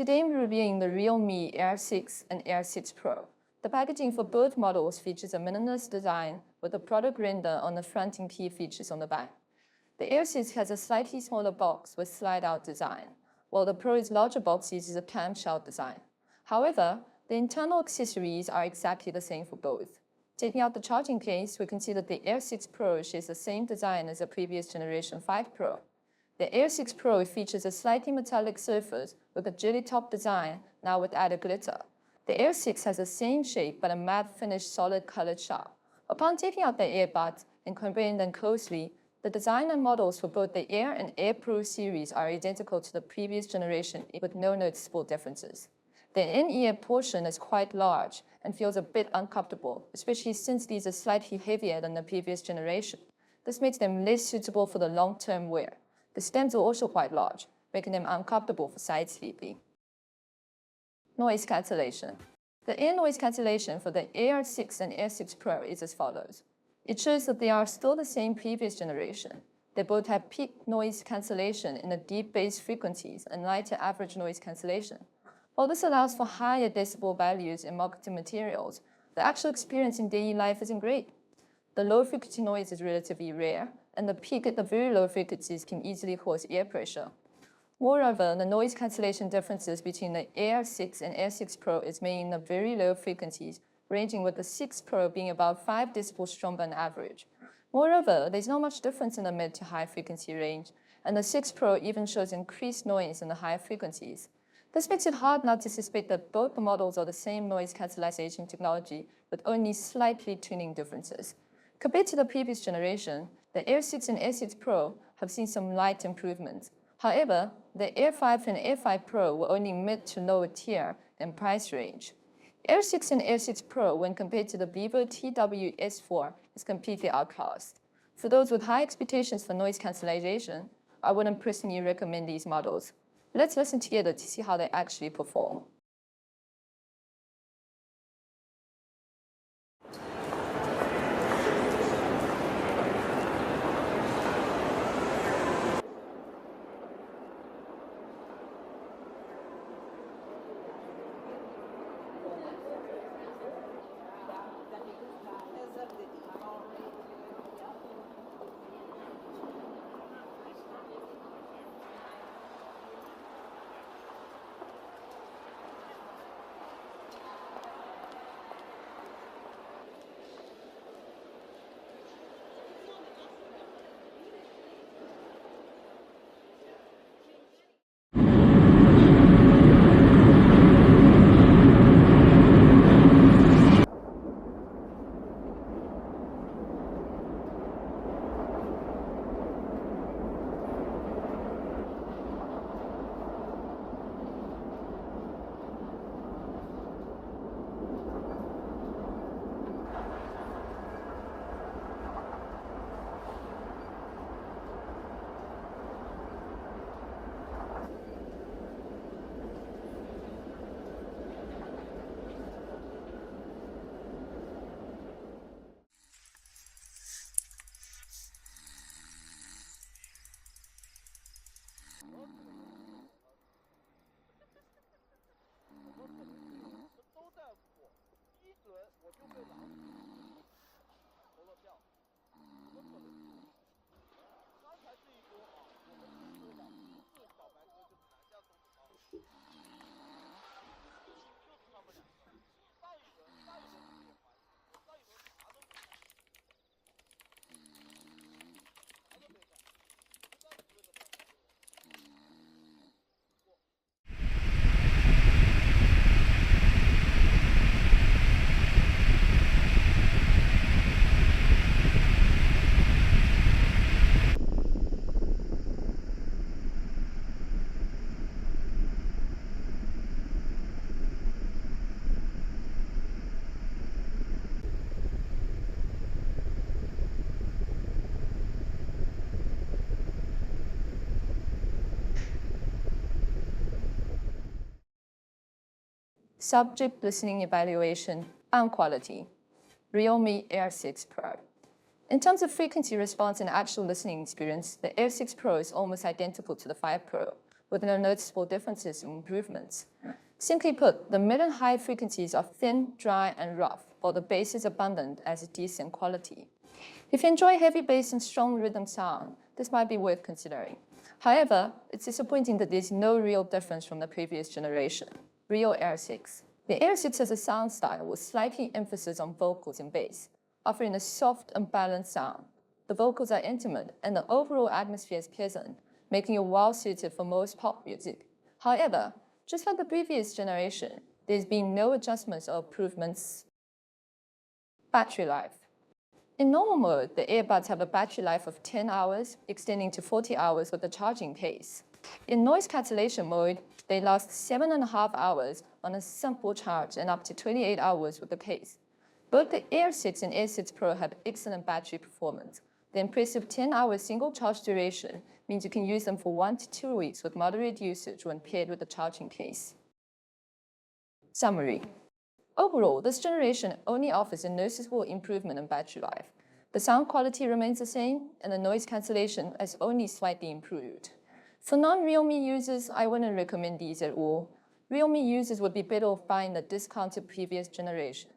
Today I'm reviewing the Realme Air 6 and Air 6 Pro. The packaging for both models features a minimalist design with a product render on the front and key features on the back. The Air 6 has a slightly smaller box with slide-out design, while the Pro's larger box uses a clamshell design. However, the internal accessories are exactly the same for both. Taking out the charging case, we can see that the Air 6 Pro shares the same design as the previous generation 5 Pro. The Air 6 Pro features a slightly metallic surface with a jelly top design, now with added glitter. The Air 6 has the same shape but a matte finish solid colored shell. Upon taking out the earbuds and comparing them closely, the design and models for both the Air and Air Pro series are identical to the previous generation with no noticeable differences. The in-ear portion is quite large and feels a bit uncomfortable, especially since these are slightly heavier than the previous generation. This makes them less suitable for the long-term wear. The stems are also quite large, making them uncomfortable for side sleeping. Noise cancellation. The ear noise cancellation for the Air 6 and Air 6 Pro is as follows. It shows that they are still the same previous generation. They both have peak noise cancellation in the deep bass frequencies and lighter average noise cancellation. While this allows for higher decibel values in marketing materials, the actual experience in daily life isn't great. The low frequency noise is relatively rare, and the peak at the very low frequencies can easily cause ear pressure. Moreover, the noise cancellation differences between the Air 6 and Air 6 Pro is made in the very low frequencies, ranging with the 6 Pro being about 5 decibels stronger on average. Moreover, there's not much difference in the mid to high frequency range, and the 6 Pro even shows increased noise in the higher frequencies. This makes it hard not to suspect that both the models are the same noise cancellation technology with only slightly tuning differences. Compared to the previous generation, the Air 6 and Air 6 Pro have seen some light improvements. However, the Air 5 and Air 5 Pro were only mid to lower tier in price range. Air 6 and Air 6 Pro, when compared to the VIVO TW-S4, is completely outclassed. For those with high expectations for noise cancellation, I wouldn't personally recommend these models. Let's listen together to see how they actually perform. Subject listening evaluation and quality. Realme Air 6 Pro. In terms of frequency response and actual listening experience, the Air 6 Pro is almost identical to the 5 Pro, with no noticeable differences in improvements. Simply put, the mid and high frequencies are thin, dry, and rough, while the bass is abundant as decent quality. If you enjoy heavy bass and strong rhythm sound, this might be worth considering. However, it's disappointing that there's no real difference from the previous generation. Real Air 6. The Air 6 has a sound style with slightly emphasis on vocals and bass, offering a soft and balanced sound. The vocals are intimate, and the overall atmosphere is pleasant, making it well-suited for most pop music. However, just like the previous generation, there's been no adjustments or improvements. Battery life. In normal mode, the earbuds have a battery life of 10 hours, extending to 40 hours with the charging case. In noise cancellation mode, they last 7.5 hours on a simple charge and up to 28 hours with the case. Both the Air 6 and Air 6 Pro have excellent battery performance. The impressive 10-hour single charge duration means you can use them for 1 to 2 weeks with moderate usage when paired with the charging case. Summary. Overall, this generation only offers a noticeable improvement in battery life. The sound quality remains the same, and the noise cancellation has only slightly improved. For non-Realme users, I wouldn't recommend these at all. Realme users would be better off buying the discounted previous generation.